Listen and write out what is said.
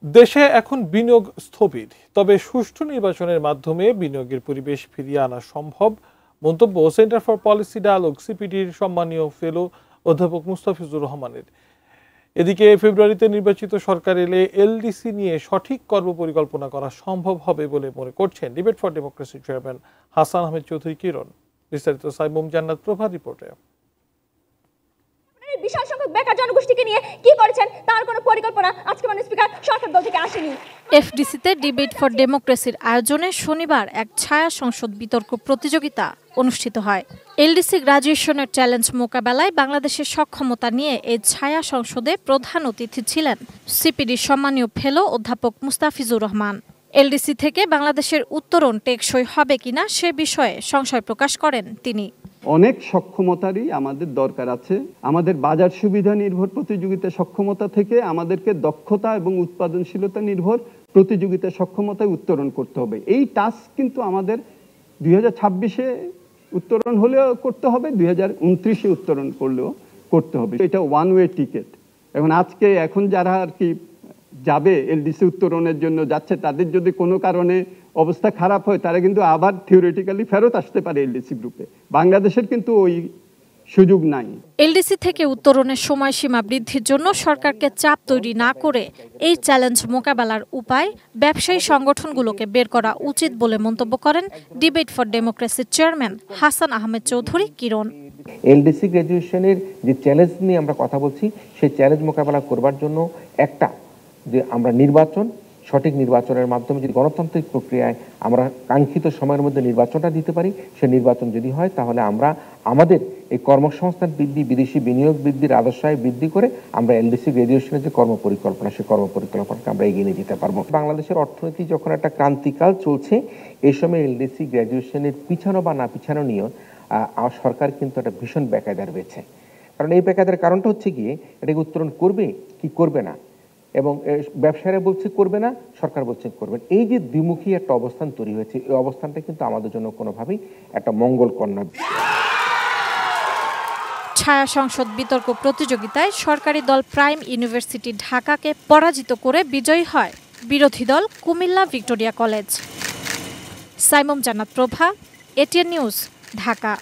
দেশে এখন বিনিয়োগ স্থবির, তবে সুষ্ঠু নির্বাচনের মাধ্যমে বিনিয়োগের পরিবেশ ফিরিয়ে আনা সম্ভব মন্তব্য সেন্টার ফর পলিসি ডায়ালগ সিপিডির সম্মানীয় ফেলো অধ্যাপক মুস্তাফিজুর রহমানের। এদিকে ফেব্রুয়ারিতে নির্বাচিত সরকার এলে এলডিসি নিয়ে সঠিক কর্মপরিকল্পনা করা সম্ভব হবে বলে মনে করছেন debate for democracy chairman Hasan Ahmed Chowdhury Kiron. বিস্তারিত সাইমুম জান্নাত প্রভা রিপোর্টে। বিশাল সংখ্যক বেকার জনগোষ্ঠীকে নিয়ে কি করেছেন তার কোনো পরিকল্পনা আজকে মাননীয় স্পিকার সরকার দল থেকে আসেনি। এফডিসিতে ডিবেট ফর ডেমোক্রেসির আয়োজনে শনিবার এক ছায়া সংসদ বিতর্ক প্রতিযোগিতা অনুষ্ঠিত হয়। এলডিসি গ্রাজুয়েশনের চ্যালেঞ্জ মোকাবেলায় বাংলাদেশের সক্ষমতা নিয়ে এই ছায়া সংসদে প্রধান অতিথি ছিলেন সিপিডির সম্মানীয় ফেলো অধ্যাপক মুস্তাফিজুর রহমান। এলডিসি থেকে বাংলাদেশের উত্তরণ টেকসই হবে কিনা সে বিষয়ে সংশয় প্রকাশ করেন তিনি। অনেক সক্ষমতারই আমাদের দরকার আছে। আমাদের বাজার সুবিধা নির্ভর প্রতিযোগিতা সক্ষমতা থেকে আমাদেরকে দক্ষতা এবং উৎপাদনশীলতা নির্ভর প্রতিযোগিতা সক্ষমতায় উত্তরণ করতে হবে। এই টাস্ক কিন্তু আমাদের 2026-এ উত্তরণ হলেও করতে হবে, 2029-এ উত্তরণ করলেও করতে হবে। এটা ওয়ান ওয়ে টিকেট। এখন যারা আর কি যাবে এলডিসি উত্তরণের জন্য যাচ্ছে, তাদের যদি কোনো কারণে অবস্থা খারাপ হয় তারা কিন্তু আবার থিওরিটিক্যালি ফেরত আসতে পারে এলডিসি গ্রুপে। বাংলাদেশের কিন্তু ওই সুযোগ নাই। এলডিসি থেকে উত্তরণের সময়সীমা বৃদ্ধির জন্য সরকারকে চাপ তৈরি না করে এই চ্যালেঞ্জ মোকাবেলার উপায় ব্যবসায়ী সংগঠনগুলোকে বের করা উচিত বলে মন্তব্য করেন ডিবেট ফর ডেমোক্রেসির চেয়ারম্যান হাসান আহমেদ চৌধুরী কিরণ। এলডিসি গ্র্যাজুয়েশনের যে চ্যালেঞ্জ নিয়ে আমরা কথা বলছি, সেই চ্যালেঞ্জ মোকাবেলা করবার জন্য একটা যে আমরা সঠিক নির্বাচনের মাধ্যমে যদি গণতান্ত্রিক প্রক্রিয়ায় আমরা কাঙ্ক্ষিত সময়ের মধ্যে নির্বাচনটা দিতে পারি, সে নির্বাচন যদি হয় তাহলে আমরা আমাদের এই কর্মসংস্থান বৃদ্ধি, বিদেশি বিনিয়োগ বৃদ্ধির আদর্শায় বৃদ্ধি করে আমরা এলডিসি গ্র্যাজুয়েশনের যে কর্মপরিকল্পনা, সেই কর্মপরিকল্পনাকে আমরা এগিয়ে নিয়ে যেতে পারবো। বাংলাদেশের অর্থনীতি যখন একটা ক্রান্তিকাল চলছে, এই সময় এলডিসি গ্র্যাজুয়েশনের পিছানো বা না পিছানো নিয়ে সরকার কিন্তু একটা ভীষণ বেকায়দায় রয়েছে। কারণ এই বেকায়দার কারণটা হচ্ছে গিয়ে এটাকে উত্তরণ করবে কি করবে না, এবং ব্যবসায়ীরা বলছে করবে না, সরকার বলছে করবেন। এই যে দ্বিমুখী একটা অবস্থান তৈরি হয়েছে, এই অবস্থানটা কিন্তু আমাদের জন্য কোনোভাবেই একটা মঙ্গলকর নয়। ছায়া সংসদ বিতর্ক প্রতিযোগিতায় সরকারি দল প্রাইম ইউনিভার্সিটি ঢাকাকে পরাজিত করে বিজয়ী হয় বিরোধী দল কুমিল্লা ভিক্টোরিয়া কলেজ। সাইমুম জান্নাত প্রভা, এটিএন নিউজ, ঢাকা।